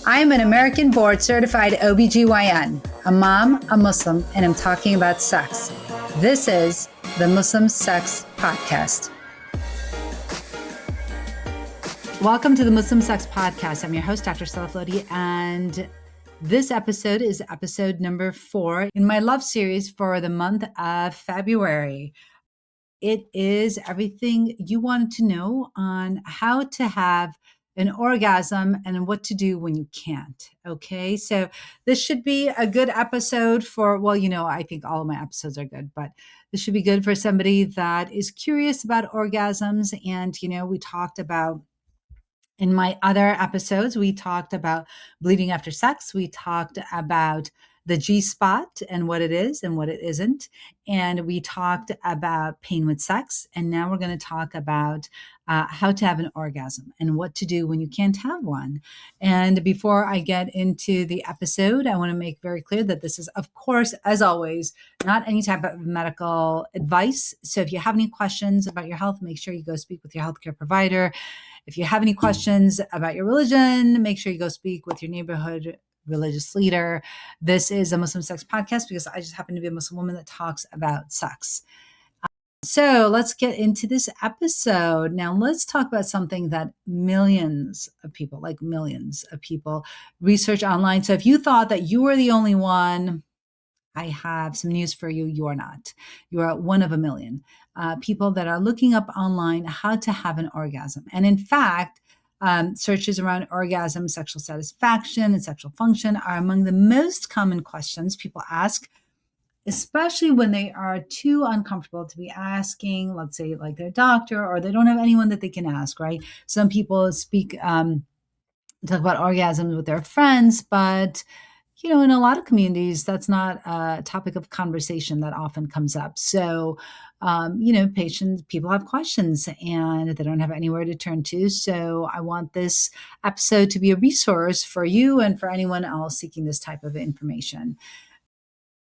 I'm an American board certified OBGYN, a mom, a Muslim, and I'm talking about sex. This is the Muslim Sex Podcast. Welcome to the Muslim Sex Podcast. I'm your host, Dr. Sadaf Lodi, and this episode is episode number 4 in my love series for the month of February. It is everything you wanted to know on how to have an orgasm and what to do when you can't. Okay, so this should be a good episode for, I think all of my episodes are good, but this should be good for somebody that is curious about orgasms. And, we talked about in my other episodes, we talked about bleeding after sex. We talked about the G-spot and what it is and what it isn't. And we talked about pain with sex. And now we're going to talk about how to have an orgasm and what to do when you can't have one. And before I get into the episode, I want to make very clear that this is, of course, as always, not any type of medical advice. So if you have any questions about your health, make sure you go speak with your healthcare provider. If you have any questions about your religion, make sure you go speak with your neighborhood religious leader. This is a Muslim Sex Podcast because I just happen to be a Muslim woman that talks about sex. So let's get into this episode. Now let's talk about something that millions of people research online. So if you thought that you were the only one, I have some news for you. You are not. You are one of a million people that are looking up online how to have an orgasm. And in fact, searches around orgasm, sexual satisfaction, and sexual function are among the most common questions people ask, especially when they are too uncomfortable to be asking, let's say, like their doctor, or they don't have anyone that they can ask, right? Some people talk about orgasms with their friends, but in a lot of communities, that's not a topic of conversation that often comes up. So, people have questions and they don't have anywhere to turn to. So I want this episode to be a resource for you and for anyone else seeking this type of information.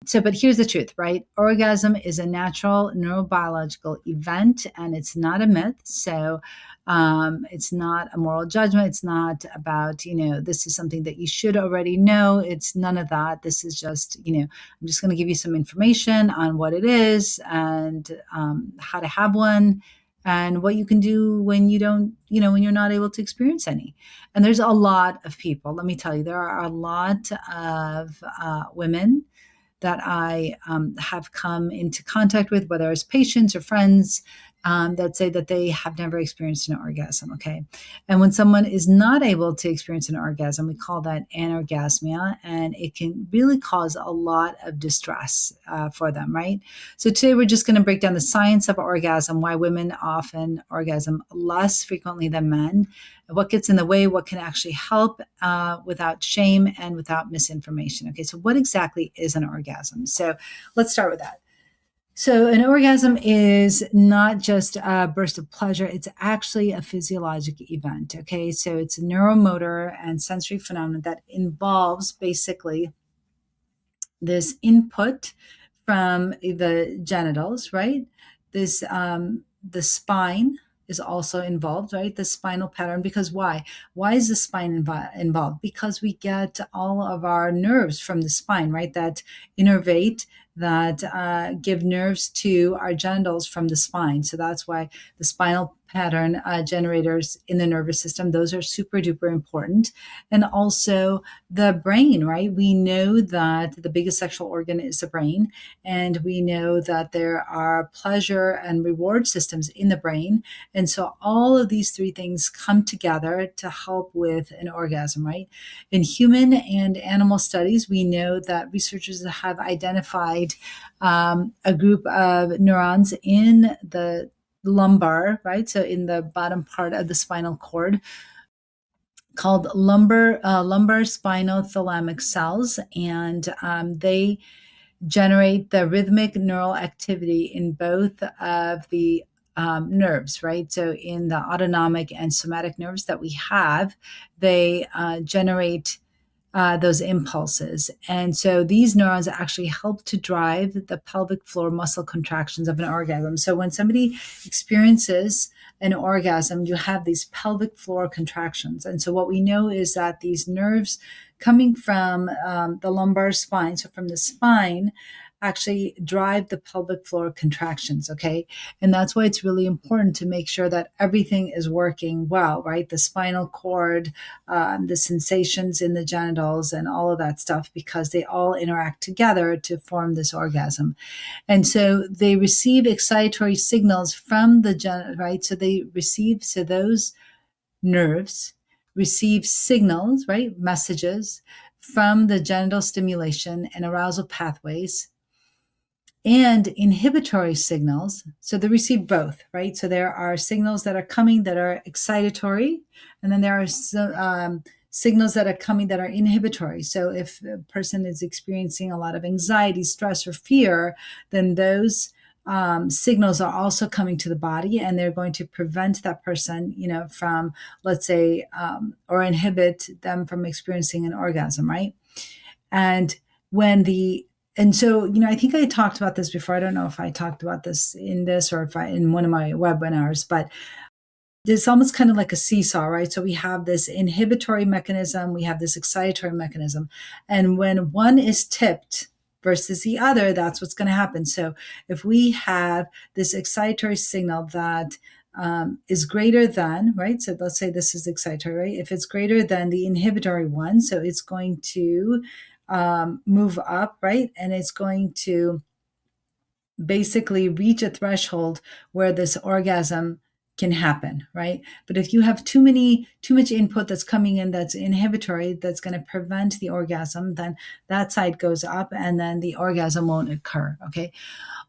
So, but here's the truth, right? Orgasm is a natural neurobiological event and it's not a myth. So it's not a moral judgment. It's not about, this is something that you should already know. It's none of that. This is just, I'm just going to give you some information on what it is and how to have one and what you can do when you don't, when you're not able to experience any. And there's a lot of people, let me tell you, there are a lot of women that I have come into contact with, whether as patients or friends, that say that they have never experienced an orgasm, okay? And when someone is not able to experience an orgasm, we call that anorasmia, and it can really cause a lot of distress for them, right? So today we're just going to break down the science of orgasm, why women often orgasm less frequently than men, what gets in the way, what can actually help without shame and without misinformation. Okay, so what exactly is an orgasm? So let's start with that. So an orgasm is not just a burst of pleasure. It's actually a physiologic event. Okay, so it's a neuromotor and sensory phenomenon that involves basically this input from the genitals, right? This, the spine is also involved, right? The spinal pattern, because why? Why is the spine involved? Because we get all of our nerves from the spine, right? That innervate, that give nerves to our genitals from the spine. So that's why the spinal pattern generators in the nervous system, those are super duper important. And also the brain, right? We know that the biggest sexual organ is the brain, and we know that there are pleasure and reward systems in the brain. And so all of these three things come together to help with an orgasm, right? In human and animal studies, we know that researchers have identified a group of neurons in the lumbar, right? So in the bottom part of the spinal cord, called lumbar spinothalamic cells, and they generate the rhythmic neural activity in both of the nerves, right? So in the autonomic and somatic nerves that we have, they generate those impulses. And so these neurons actually help to drive the pelvic floor muscle contractions of an orgasm. So when somebody experiences an orgasm, you have these pelvic floor contractions. And so what we know is that these nerves coming from the lumbar spine, so from the spine, actually drive the pelvic floor contractions, okay? And that's why it's really important to make sure that everything is working well, right? The spinal cord, the sensations in the genitals, and all of that stuff, because they all interact together to form this orgasm. And so they receive excitatory signals from the right? So those nerves receive signals, right? Messages from the genital stimulation and arousal pathways and inhibitory signals. So they receive both, right? So there are signals that are coming that are excitatory, and then there are signals that are coming that are inhibitory. So if a person is experiencing a lot of anxiety, stress, or fear, then those signals are also coming to the body, and they're going to prevent that person, from, let's say, or inhibit them from experiencing an orgasm, right? And so, I think I talked about this before. I don't know if I talked about this in this or if I in one of my webinars, but it's almost kind of like a seesaw, right? So we have this inhibitory mechanism, we have this excitatory mechanism. And when one is tipped versus the other, that's what's going to happen. So if we have this excitatory signal that is greater than, right? So let's say this is excitatory, right? If it's greater than the inhibitory one, so it's going to move up, right? And it's going to basically reach a threshold where this orgasm can happen, right? But if you have too much input that's coming in that's inhibitory, that's going to prevent the orgasm, then that side goes up and then the orgasm won't occur, okay?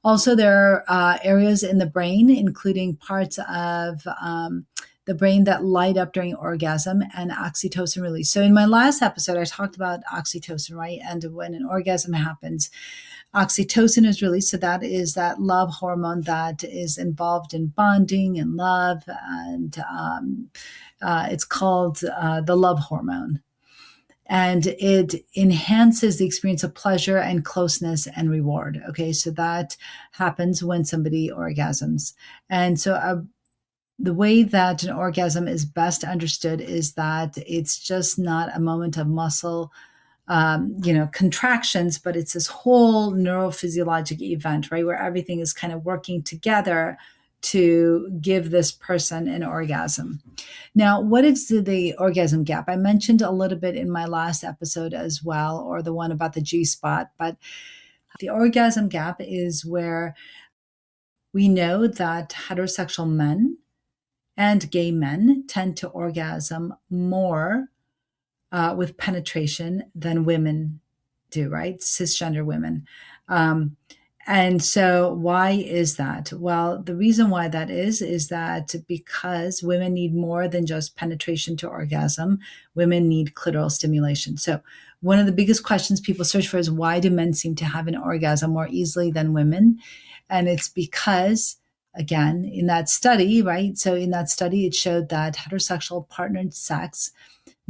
Also, there are areas in the brain, including parts of the brain that light up during orgasm and oxytocin release. So in my last episode, I talked about oxytocin, right? And when an orgasm happens, oxytocin is released. So that is that love hormone that is involved in bonding and love. And it's called the love hormone. And it enhances the experience of pleasure and closeness and reward. Okay, so that happens when somebody orgasms. And so the way that an orgasm is best understood is that it's just not a moment of muscle contractions, but it's this whole neurophysiologic event, right? Where everything is kind of working together to give this person an orgasm. Now, what is the orgasm gap? I mentioned a little bit in my last episode as well, or the one about the G spot, but the orgasm gap is where we know that heterosexual men and gay men tend to orgasm more with penetration than women do, right? Cisgender women. And so why is that? Well, the reason why that is that because women need more than just penetration to orgasm, women need clitoral stimulation. So one of the biggest questions people search for is, why do men seem to have an orgasm more easily than women? And it's because, again, in that study, right? So in that study, it showed that heterosexual partnered sex,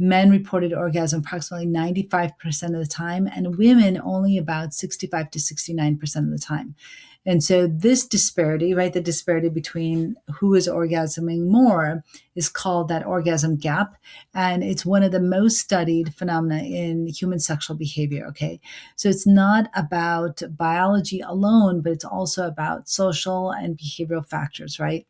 men reported orgasm approximately 95% of the time, and women only about 65 to 69% of the time. And so this disparity, right, the disparity between who is orgasming more is called that orgasm gap. And it's one of the most studied phenomena in human sexual behavior, okay? So it's not about biology alone, but it's also about social and behavioral factors, right?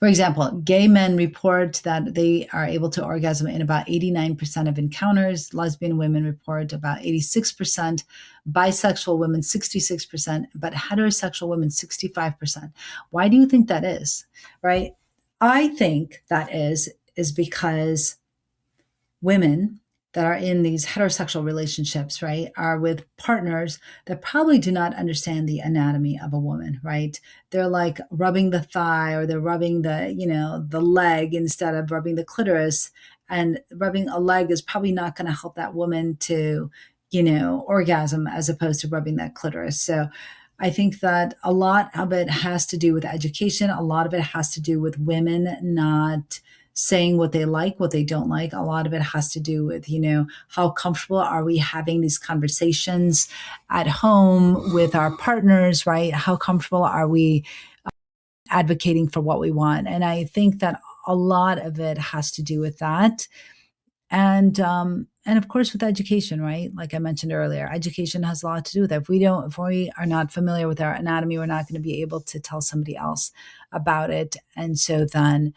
For example, gay men report that they are able to orgasm in about 89% of encounters. Lesbian women report about 86%, bisexual women 66%, but heterosexual women 65%. Why do you think that is, right? I think that is because women that are in these heterosexual relationships, right, are with partners that probably do not understand the anatomy of a woman, right? They're like rubbing the thigh, or they're rubbing the leg instead of rubbing the clitoris. And rubbing a leg is probably not going to help that woman to, orgasm, as opposed to rubbing that clitoris. So I think that a lot of it has to do with education. A lot of it has to do with women not saying what they like, what they don't like. A lot of it has to do with, how comfortable are we having these conversations at home with our partners, right? How comfortable are we advocating for what we want. And I think that a lot of it has to do with that. And of course with education, right? Like I mentioned earlier, education has a lot to do with it. If we are not familiar with our anatomy, we're not going to be able to tell somebody else about it. And so then,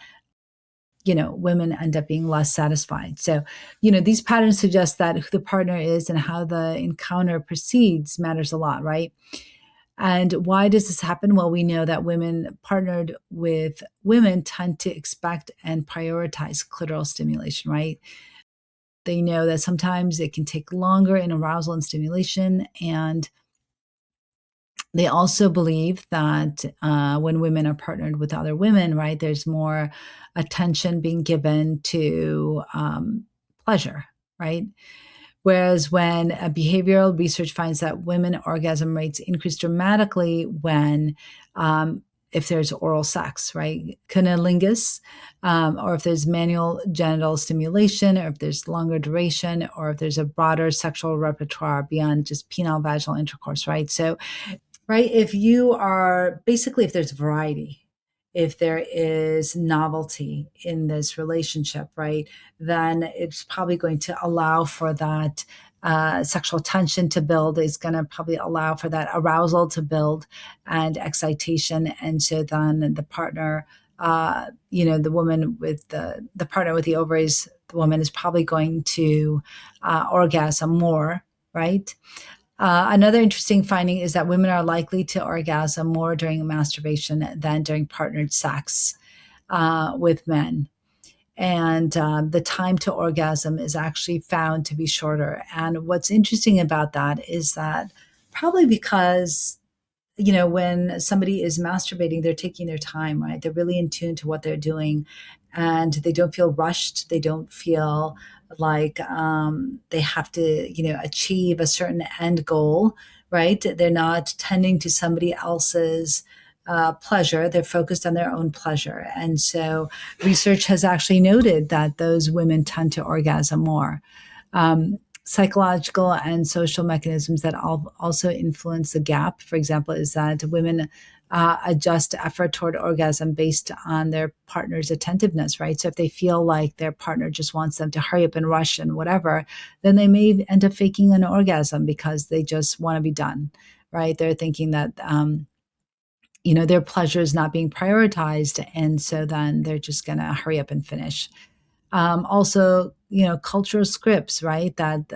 women end up being less satisfied. So, these patterns suggest that who the partner is and how the encounter proceeds matters a lot, right? And why does this happen? Well, we know that women partnered with women tend to expect and prioritize clitoral stimulation, right? They know that sometimes it can take longer in arousal and stimulation. And they also believe that when women are partnered with other women, right, there's more attention being given to pleasure, right? Whereas when behavioral research finds that women orgasm rates increase dramatically when if there's oral sex, right? Cunnilingus, or if there's manual genital stimulation, or if there's longer duration, or if there's a broader sexual repertoire beyond just penile vaginal intercourse, right? So, right, if there's variety, if there is novelty in this relationship, right, then it's probably going to allow for that sexual tension to build, is going to probably allow for that arousal to build and excitation. And so then the partner, the woman with the partner with the ovaries, the woman is probably going to orgasm more, right? Another interesting finding is that women are likely to orgasm more during masturbation than during partnered sex with men. And the time to orgasm is actually found to be shorter. And what's interesting about that is that probably because when somebody is masturbating, they're taking their time, right? They're really in tune to what they're doing, and they don't feel rushed. They don't feel like they have to, achieve a certain end goal, right? They're not tending to somebody else's pleasure. They're focused on their own pleasure. And so research has actually noted that those women tend to orgasm more. Psychological and social mechanisms that also influence the gap, for example, is that women adjust effort toward orgasm based on their partner's attentiveness, right? So if they feel like their partner just wants them to hurry up and rush and whatever, then they may end up faking an orgasm because they just want to be done, right? They're thinking that, their pleasure is not being prioritized. And so then they're just going to hurry up and finish. Also, cultural scripts, right? That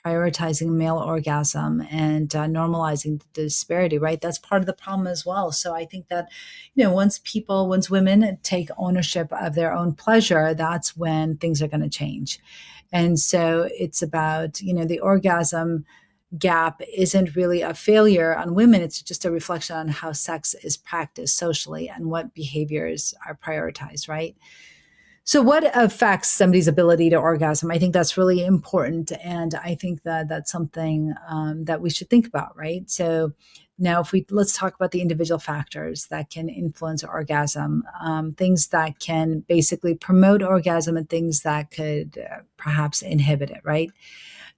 prioritizing male orgasm and normalizing the disparity, right? That's part of the problem as well. So I think that, once women take ownership of their own pleasure, that's when things are going to change. And so it's about, the orgasm gap isn't really a failure on women. It's just a reflection on how sex is practiced socially and what behaviors are prioritized, right? So what affects somebody's ability to orgasm? I think that's really important. And I think that that's something that we should think about, right? So now let's talk about the individual factors that can influence orgasm, things that can basically promote orgasm and things that could perhaps inhibit it, right?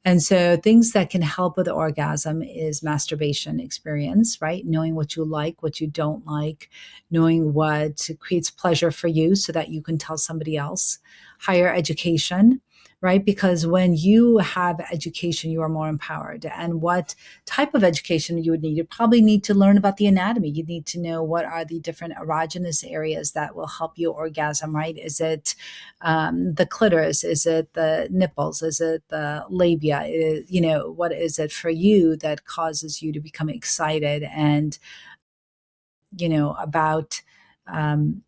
And so things that can help with orgasm is masturbation experience, right? Knowing what you like, what you don't like, knowing what creates pleasure for you so that you can tell somebody else. Higher education, right? Because when you have education, you are more empowered. And what type of education you would need? You probably need to learn about the anatomy. You need to know what are the different erogenous areas that will help you orgasm, right? Is it the clitoris? Is it the nipples? Is it the labia? What is it for you that causes you to become excited and, about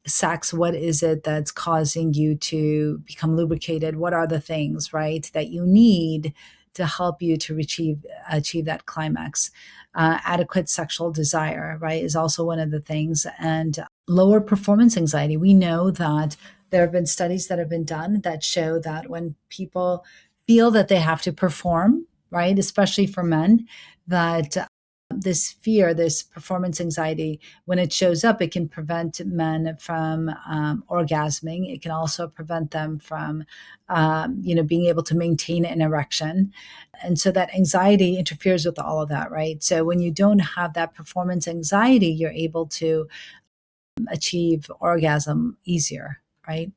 sex? What is it that's causing you to become lubricated? What are the things, right, that you need to help you to achieve that climax? Adequate sexual desire, right, is also one of the things. And lower performance anxiety. We know that there have been studies that have been done that show that when people feel that they have to perform, right, especially for men, that this fear, this performance anxiety, when it shows up, it can prevent men from orgasming. It can also prevent them from, being able to maintain an erection. And so that anxiety interferes with all of that, right? So when you don't have that performance anxiety, you're able to achieve orgasm easier, right?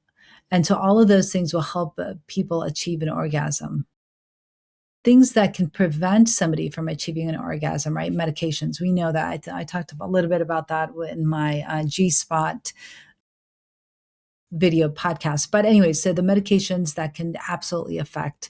And so all of those things will help people achieve an orgasm. Things that can prevent somebody from achieving an orgasm, right? Medications. We know that. I talked a little bit about that in my G Spot video podcast. But anyway, so the medications that can absolutely affect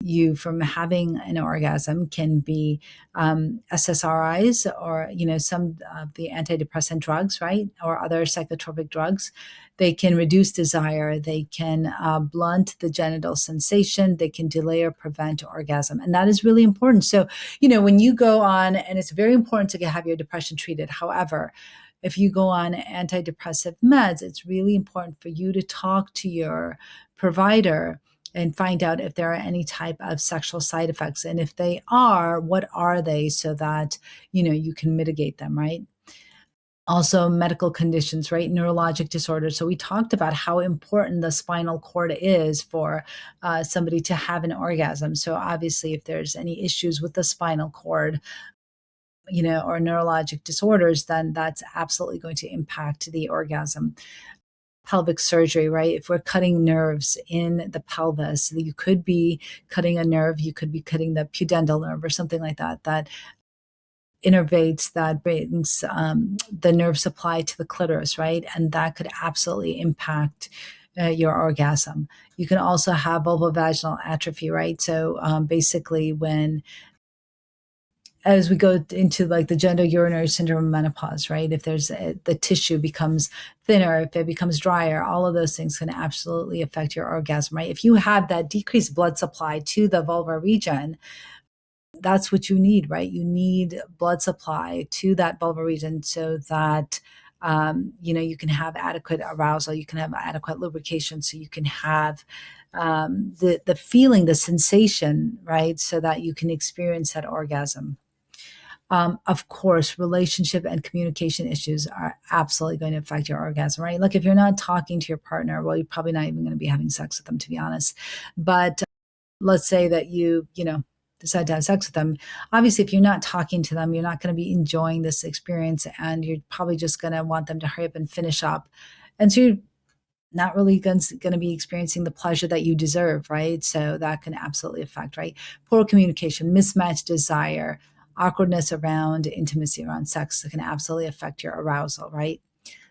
you from having an orgasm can be SSRIs, or some of the antidepressant drugs, right, or other psychotropic drugs. They can reduce desire. They can blunt the genital sensation. They can delay or prevent orgasm, and that is really important. So, when you go on, and it's very important to have your depression treated. However, if you go on antidepressive meds, it's really important for you to talk to your provider and find out if there are any type of sexual side effects. And if they are, what are they, so that, you can mitigate them, right? Also, medical conditions, right? Neurologic disorders. So we talked about how important the spinal cord is for somebody to have an orgasm. So obviously, if there's any issues with the spinal cord, or neurologic disorders, then that's absolutely going to impact the orgasm. Pelvic surgery, right? If we're cutting nerves in the pelvis, you could be cutting a nerve, you could be cutting the pudendal nerve or something like that, that innervates, that brings the nerve supply to the clitoris, right? And that could absolutely impact your orgasm. You can also have vulvovaginal atrophy, right? So basically, as we go into like the gender urinary syndrome of menopause, right? If the tissue becomes thinner, if it becomes drier, all of those things can absolutely affect your orgasm, right? If you have that decreased blood supply to the vulvar region, that's what you need, right? You need blood supply to that vulvar region so that you can have adequate arousal, you can have adequate lubrication, so you can have the feeling, the sensation, right? So that you can experience that orgasm. Of course, relationship and communication issues are absolutely going to affect your orgasm, right? Like if you're not talking to your partner, well, you're probably not even going to be having sex with them, to be honest. But let's say that you decide to have sex with them. Obviously, if you're not talking to them, you're not going to be enjoying this experience, and you're probably just going to want them to hurry up and finish up. And so you're not really going to be experiencing the pleasure that you deserve, right? So that can absolutely affect, right? Poor communication, mismatched desire, awkwardness around intimacy, around sex, can absolutely affect your arousal, right?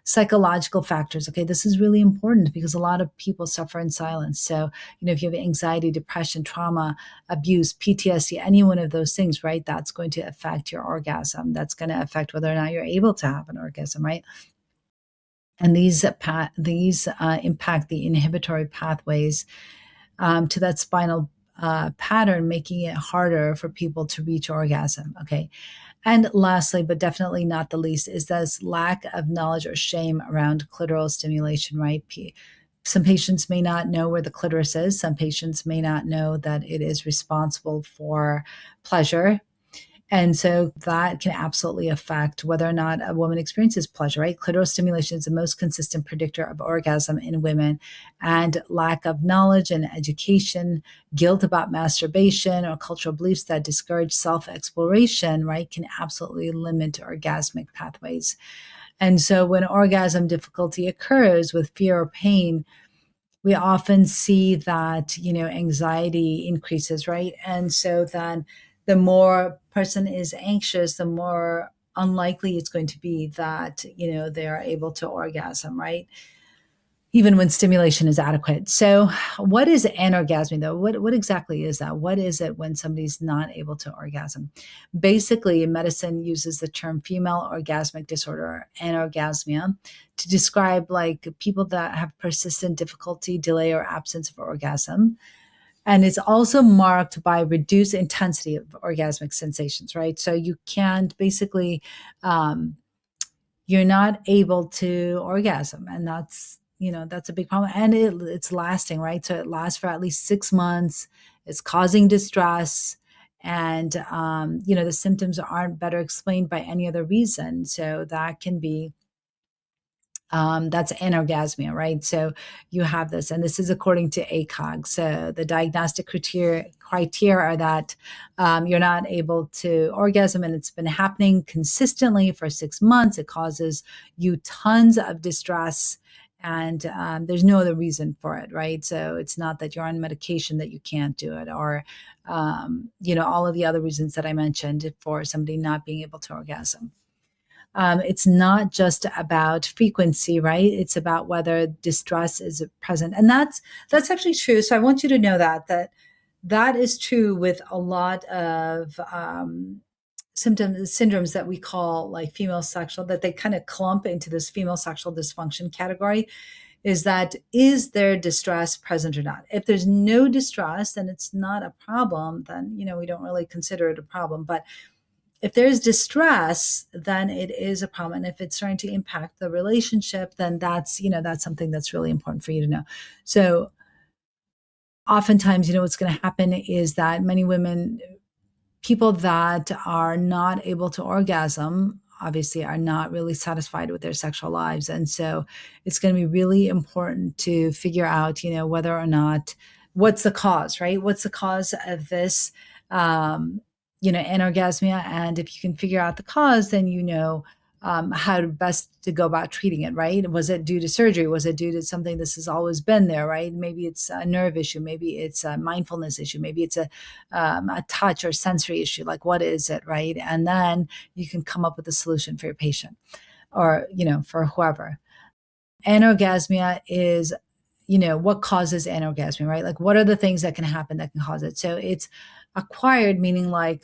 Psychological factors. Okay, this is really important because a lot of people suffer in silence. So, if you have anxiety, depression, trauma, abuse, PTSD, any one of those things, right, that's going to affect your orgasm. That's going to affect whether or not you're able to have an orgasm, right? And these impact the inhibitory pathways to that spinal pattern, making it harder for people to reach orgasm. Okay. And lastly, but definitely not the least, is this lack of knowledge or shame around clitoral stimulation, right? Some patients may not know where the clitoris is. Some patients may not know that it is responsible for pleasure. And so that can absolutely affect whether or not a woman experiences pleasure, right? Clitoral stimulation is the most consistent predictor of orgasm in women. And lack of knowledge and education, guilt about masturbation, or cultural beliefs that discourage self-exploration, right, can absolutely limit orgasmic pathways. And so when orgasm difficulty occurs with fear or pain, we often see that anxiety increases, right? And so then the more person is anxious, the more unlikely it's going to be that they are able to orgasm, right? Even when stimulation is adequate. So what is anorgasmia though? What exactly is that? What is it when somebody's not able to orgasm? Basically, medicine uses the term female orgasmic disorder, anorgasmia, to describe like people that have persistent difficulty, delay, or absence of orgasm. And it's also marked by reduced intensity of orgasmic sensations, right? So you can't basically, you're not able to orgasm, and that's a big problem, and it's lasting, right? So it lasts for at least 6 months. It's causing distress, and the symptoms aren't better explained by any other reason, so that can be That's anorgasmia, right? So you have this, and this is according to ACOG. So the diagnostic criteria are that you're not able to orgasm, and it's been happening consistently for 6 months. It causes you tons of distress, and there's no other reason for it, right? So it's not that you're on medication that you can't do it, or all of the other reasons that I mentioned for somebody not being able to orgasm. It's not just about frequency, right? It's about whether distress is present, and that's actually true. So I want you to know that is true with a lot of syndromes that we call like female sexual, that they kind of clump into this female sexual dysfunction category. Is there distress present or not? If there's no distress, then it's not a problem. Then we don't really consider it a problem, but if there's distress, then it is a problem. And if it's starting to impact the relationship, then that's something that's really important for you to know. So oftentimes, what's going to happen is that many women, people that are not able to orgasm, obviously are not really satisfied with their sexual lives. And so it's going to be really important to figure out, whether or not, what's the cause, right? What's the cause of this? Anorgasmia. And if you can figure out the cause, then how to best to go about treating it, right? Was it due to surgery? Was it due to something this has always been there, right? Maybe it's a nerve issue. Maybe it's a mindfulness issue. Maybe it's a touch or sensory issue. Like, what is it, right? And then you can come up with a solution for your patient or, for whoever. Anorgasmia is what causes anorgasmia, right? Like, what are the things that can happen that can cause it? So it's acquired, meaning like,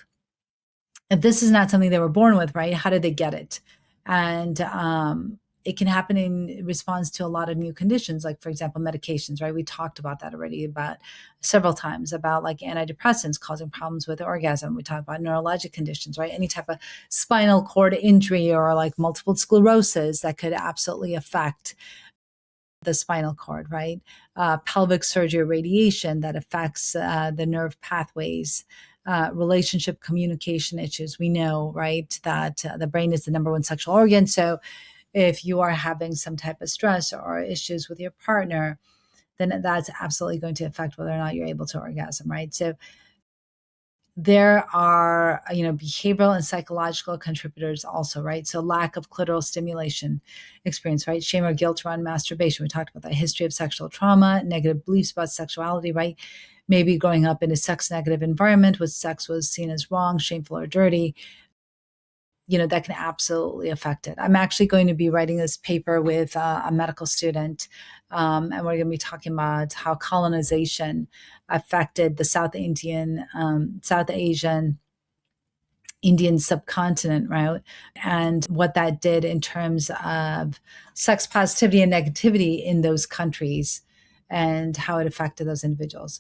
if this is not something they were born with, right? How did they get it? And it can happen in response to a lot of new conditions, like, for example, medications, right? We talked about that already about several times, about like antidepressants causing problems with orgasm. We talked about neurologic conditions, right? Any type of spinal cord injury or like multiple sclerosis that could absolutely affect the spinal cord, right? Pelvic surgery, radiation that affects the nerve pathways, relationship communication issues. We know, right, that the brain is the number one sexual organ. So if you are having some type of stress or issues with your partner, then that's absolutely going to affect whether or not you're able to orgasm, right? So there are, behavioral and psychological contributors also, right? So lack of clitoral stimulation experience, right? Shame or guilt around masturbation. We talked about that. History of sexual trauma, negative beliefs about sexuality, right? Maybe growing up in a sex negative environment where sex was seen as wrong, shameful, or dirty. That can absolutely affect it. I'm actually going to be writing this paper with a medical student, and we're going to be talking about how colonization affected the South Asian, Indian subcontinent, right? And what that did in terms of sex positivity and negativity in those countries and how it affected those individuals.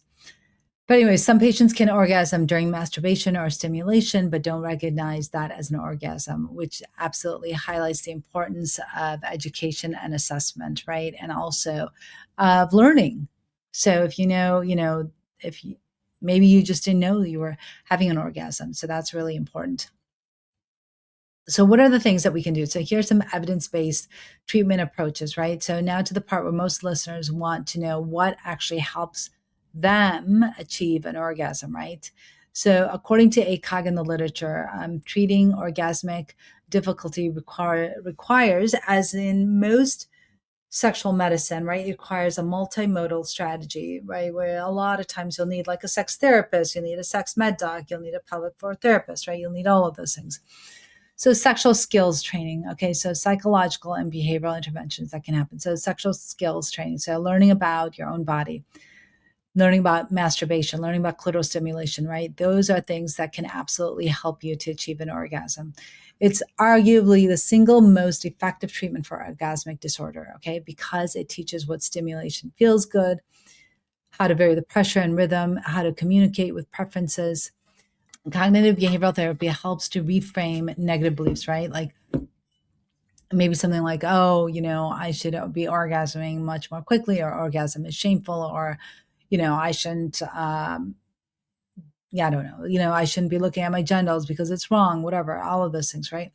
But anyway, some patients can orgasm during masturbation or stimulation, but don't recognize that as an orgasm, which absolutely highlights the importance of education and assessment, right? And also of learning. So if maybe you just didn't know you were having an orgasm. So that's really important. So what are the things that we can do? So here's some evidence-based treatment approaches, right? So now to the part where most listeners want to know what actually helps them achieve an orgasm, right? So according to ACOG in the literature, treating orgasmic difficulty requires, as in most sexual medicine, right? It requires a multimodal strategy, right? Where a lot of times you'll need like a sex therapist, you'll need a sex med doc, you'll need a pelvic floor therapist, right? You'll need all of those things. So sexual skills training. Okay. So psychological and behavioral interventions that can happen. So sexual skills training. So learning about your own body, learning about masturbation, learning about clitoral stimulation, right? Those are things that can absolutely help you to achieve an orgasm. It's arguably the single most effective treatment for orgasmic disorder, okay? Because it teaches what stimulation feels good, how to vary the pressure and rhythm, how to communicate with preferences. Cognitive behavioral therapy helps to reframe negative beliefs, right? Like maybe something like, oh, I should be orgasming much more quickly, or orgasm is shameful, or, I shouldn't, I don't know, I shouldn't be looking at my genitals because it's wrong, whatever, all of those things, right?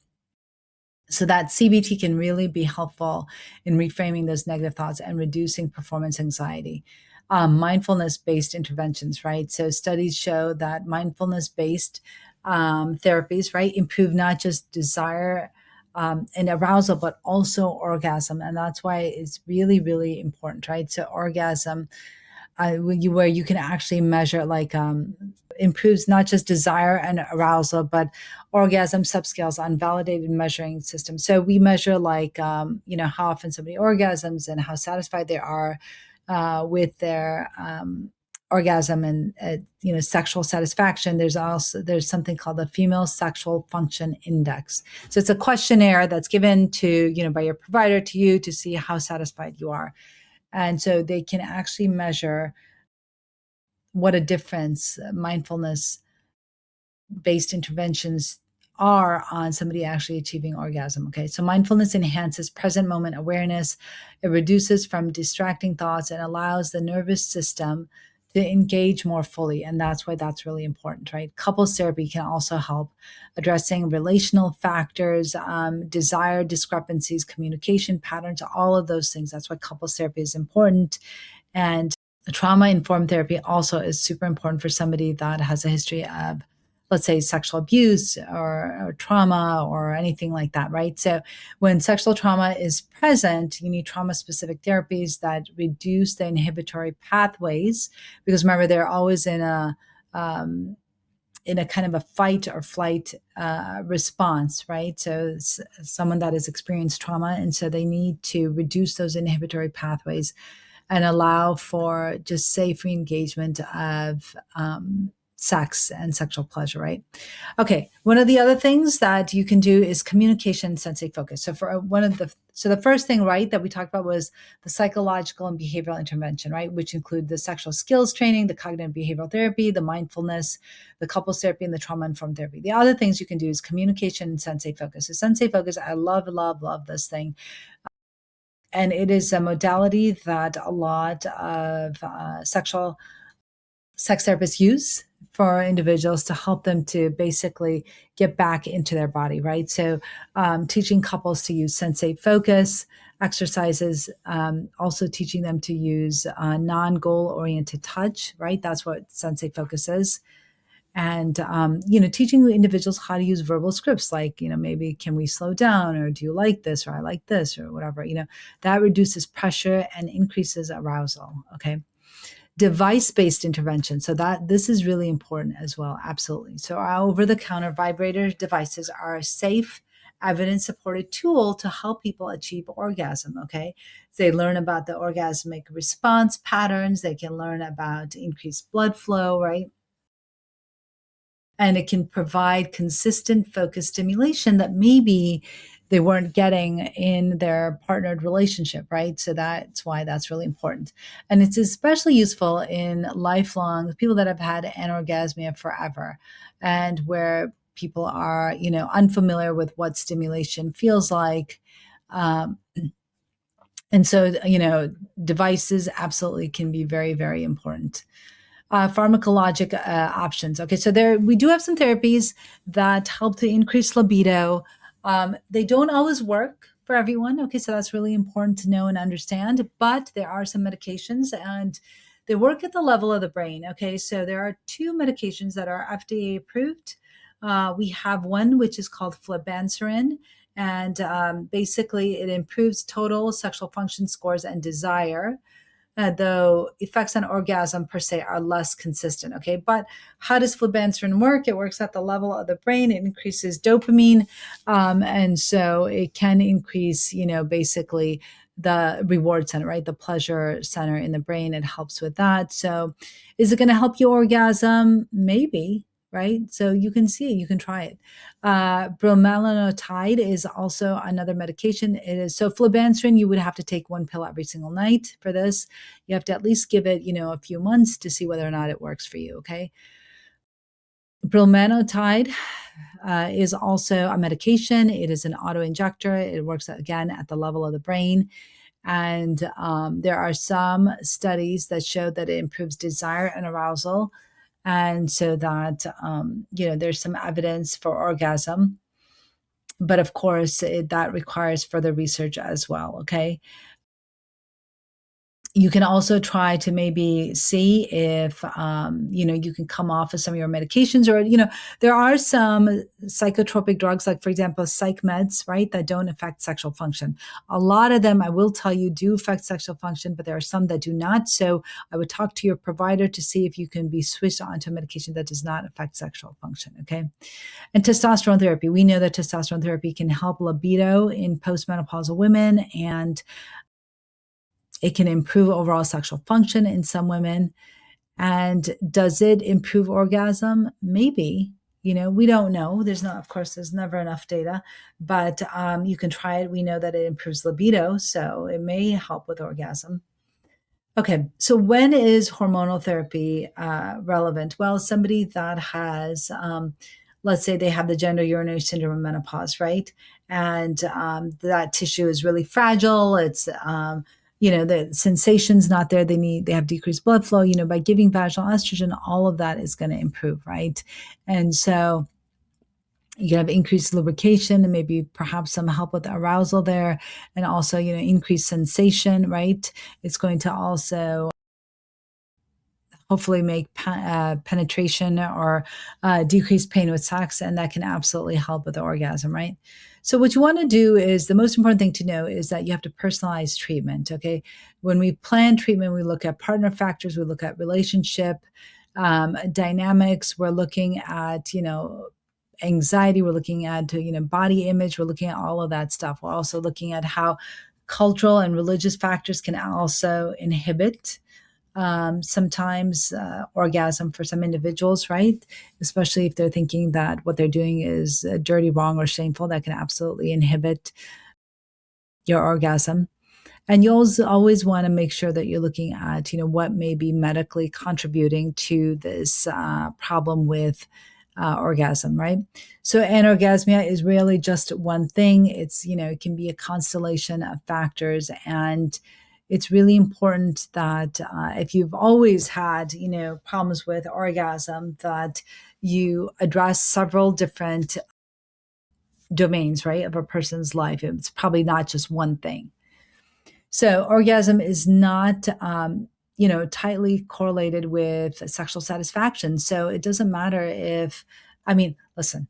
So that CBT can really be helpful in reframing those negative thoughts and reducing performance anxiety. Mindfulness based interventions, right? So studies show that mindfulness based therapies, right, improve not just desire and arousal, but also orgasm. And that's why it's really, really important, right? So orgasm, where you can actually measure like improves not just desire and arousal, but orgasm subscales on validated measuring systems. So we measure like how often somebody orgasms and how satisfied they are with their orgasm and sexual satisfaction. There's something called the female sexual function index. So it's a questionnaire that's given to by your provider to you to see how satisfied you are. And so they can actually measure what a difference mindfulness based interventions are on somebody actually achieving orgasm. Okay. So mindfulness enhances present moment awareness. It reduces from distracting thoughts and allows the nervous system to engage more fully. And that's why that's really important, right? Couples therapy can also help addressing relational factors, desire discrepancies, communication patterns, all of those things. That's why couples therapy is important. And trauma informed therapy also is super important for somebody that has a history of, let's say, sexual abuse or trauma or anything like that, right? So when sexual trauma is present, you need trauma specific therapies that reduce the inhibitory pathways, because remember, they're always in a kind of a fight or flight response, right? So someone that has experienced trauma, and so they need to reduce those inhibitory pathways and allow for just safe re-engagement of sex and sexual pleasure, right? Okay, one of the other things that you can do is communication sensate focus. So the first thing, right, that we talked about was the psychological and behavioral intervention, right, which include the sexual skills training, the cognitive behavioral therapy, the mindfulness, the couples therapy, and the trauma-informed therapy. The other things you can do is communication and sensate focus. So sensate focus, I love, love, love this thing. And it is a modality that a lot of sex therapists use for individuals to help them to basically get back into their body, right? So teaching couples to use sensate focus exercises, also teaching them to use non-goal oriented touch, right? That's what sensate focus is. And teaching individuals how to use verbal scripts, like maybe, can we slow down, or do you like this, or I like this, or whatever. That reduces pressure and increases arousal. Okay. Device-based intervention, so that this is really important as well. Absolutely. So our over-the-counter vibrator devices are a safe, evidence-supported tool to help people achieve orgasm. Okay. So they learn about the orgasmic response patterns. They can learn about increased blood flow, right? And it can provide consistent focused stimulation that maybe they weren't getting in their partnered relationship, right? So that's why that's really important. And it's especially useful in lifelong people that have had anorasmia forever, and where people are, unfamiliar with what stimulation feels like. And so, devices absolutely can be very, very important. Pharmacologic options. Okay, so we do have some therapies that help to increase libido. They don't always work for everyone. Okay, so that's really important to know and understand. But there are some medications, and they work at the level of the brain. Okay, so there are two medications that are FDA approved. We have one which is called flibanserin, and basically it improves total sexual function scores and desire, though effects on orgasm per se are less consistent. Okay, but how does flibanserin work? It works at the level of the brain. It increases dopamine, and so it can increase, basically the reward center, right? The pleasure center in the brain. It helps with that. So, is it going to help you orgasm? Maybe. Right. So you can see it, you can try it. Bromelanotide is also another medication. It is so flibanserin, you would have to take one pill every single night for this. You have to at least give it, a few months to see whether or not it works for you. Okay. Bromelanotide is also a medication. It is an auto injector. It works again at the level of the brain. And there are some studies that show that it improves desire and arousal. And so that, there's some evidence for orgasm. But of course, that requires further research as well. Okay. You can also try to maybe see if you can come off of some of your medications, or there are some psychotropic drugs, like for example psych meds, right, that don't affect sexual function. A lot of them, I will tell you, do affect sexual function, but there are some that do not. So I would talk to your provider to see if you can be switched onto a medication that does not affect sexual function. Okay. And testosterone therapy, we know that testosterone therapy can help libido in postmenopausal women, and it can improve overall sexual function in some women. And does it improve orgasm? Maybe. We don't know. There's not, of course, there's never enough data, but you can try it. We know that it improves libido, so it may help with orgasm. Okay, so when is hormonal therapy relevant? Well, somebody that has, let's say they have the gender urinary syndrome of menopause, right? And that tissue is really fragile. It's, the sensation's not there. They have decreased blood flow. By giving vaginal estrogen, all of that is going to improve, right? And so you can have increased lubrication and maybe perhaps some help with arousal there, and also increased sensation, right? It's going to also hopefully make penetration or decrease pain with sex, and that can absolutely help with the orgasm, right? So what you want to do is, the most important thing to know is that you have to personalize treatment. Okay, when we plan treatment, we look at partner factors, we look at relationship dynamics, we're looking at anxiety, we're looking at body image, we're looking at all of that stuff. We're also looking at how cultural and religious factors can also inhibit sometimes orgasm for some individuals, right? Especially if they're thinking that what they're doing is dirty, wrong, or shameful, that can absolutely inhibit your orgasm. And you also always want to make sure that you're looking at, what may be medically contributing to this problem with orgasm, right? So anorgasmia is really just one thing. It's, it can be a constellation of factors. And it's really important that if you've always had, problems with orgasm, that you address several different domains, right, of a person's life. It's probably not just one thing. So orgasm is not, tightly correlated with sexual satisfaction. So it doesn't matter listen,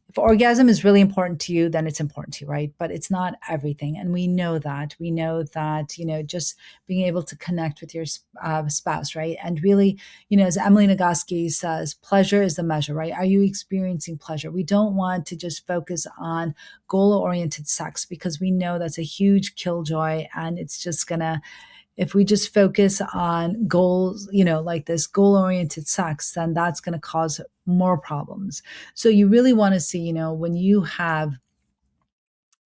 if orgasm is really important to you, then it's important to you, right? But it's not everything. And we know that. We know that, just being able to connect with your spouse, right? And really, as Emily Nagoski says, pleasure is the measure, right? Are you experiencing pleasure? We don't want to just focus on goal-oriented sex, because we know that's a huge killjoy, and it's just going to, if we just focus on goals, like this goal-oriented sex, then that's going to cause more problems. So you really want to see, when you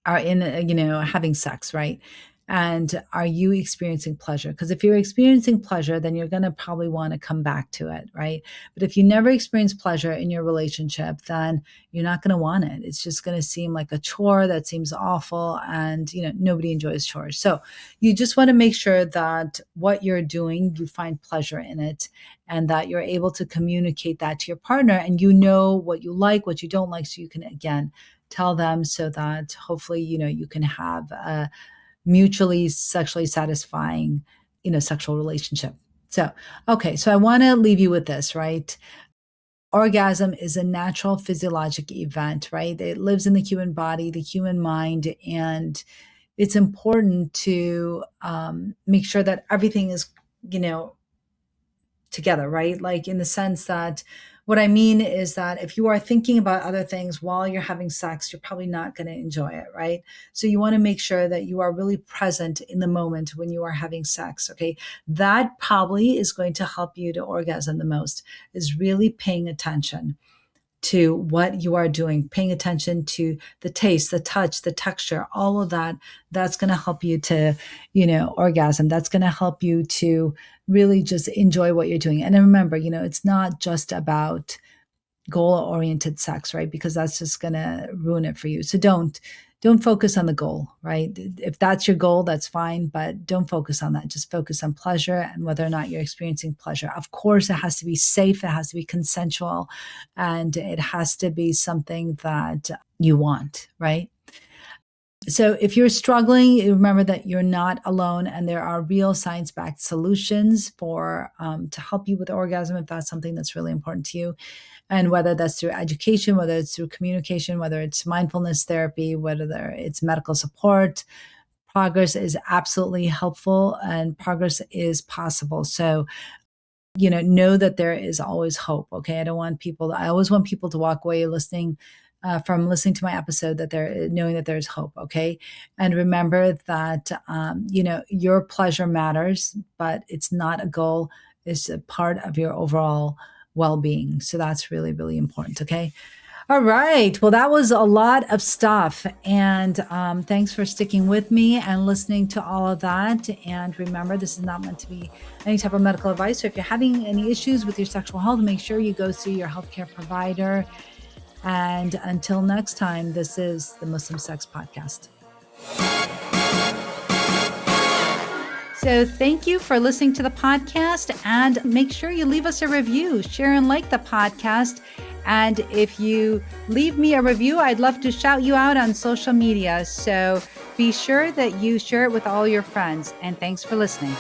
are in, having sex, right? And are you experiencing pleasure? Because if you're experiencing pleasure, then you're going to probably want to come back to it, right? But if you never experience pleasure in your relationship, then you're not going to want it. It's just going to seem like a chore that seems awful, and nobody enjoys chores. So you just want to make sure that what you're doing, you find pleasure in it, and that you're able to communicate that to your partner, and what you like, what you don't like, so you can again tell them, so that hopefully you can have a mutually sexually satisfying sexual relationship. So I want to leave you with this, right? Orgasm is a natural physiologic event, right? It lives in the human body, the human mind, and it's important to make sure that everything is together, right? Like, in the sense that, what I mean is that if you are thinking about other things while you're having sex, you're probably not going to enjoy it, right? So you want to make sure that you are really present in the moment when you are having sex, okay? That probably is going to help you to orgasm the most, is really paying attention to what you are doing, paying attention to the taste, the touch, the texture, all of that. That's going to help you to, orgasm. That's going to help you to really just enjoy what you're doing. And then remember, it's not just about goal-oriented sex, right? Because that's just going to ruin it for you. So don't don't focus on the goal, right? If that's your goal, that's fine, but don't focus on that. Just focus on pleasure and whether or not you're experiencing pleasure. Of course, it has to be safe, it has to be consensual, and it has to be something that you want, right? So if you're struggling, remember that you're not alone, and there are real science-backed solutions for to help you with orgasm if that's something that's really important to you. And whether that's through education, whether it's through communication, whether it's mindfulness therapy, whether it's medical support, progress is absolutely helpful and progress is possible. So know that there is always hope. Okay. I always want people to walk away from listening to my episode that they're knowing that there's hope. Okay. And remember that, your pleasure matters, but it's not a goal. It's a part of your overall well-being. So that's really, really important. Okay. All right. Well, that was a lot of stuff. And thanks for sticking with me and listening to all of that. And remember, this is not meant to be any type of medical advice. So if you're having any issues with your sexual health, make sure you go see your healthcare provider. And until next time, this is the Muslim Sex Podcast. So thank you for listening to the podcast, and make sure you leave us a review, share and like the podcast. And if you leave me a review, I'd love to shout you out on social media. So be sure that you share it with all your friends. And thanks for listening.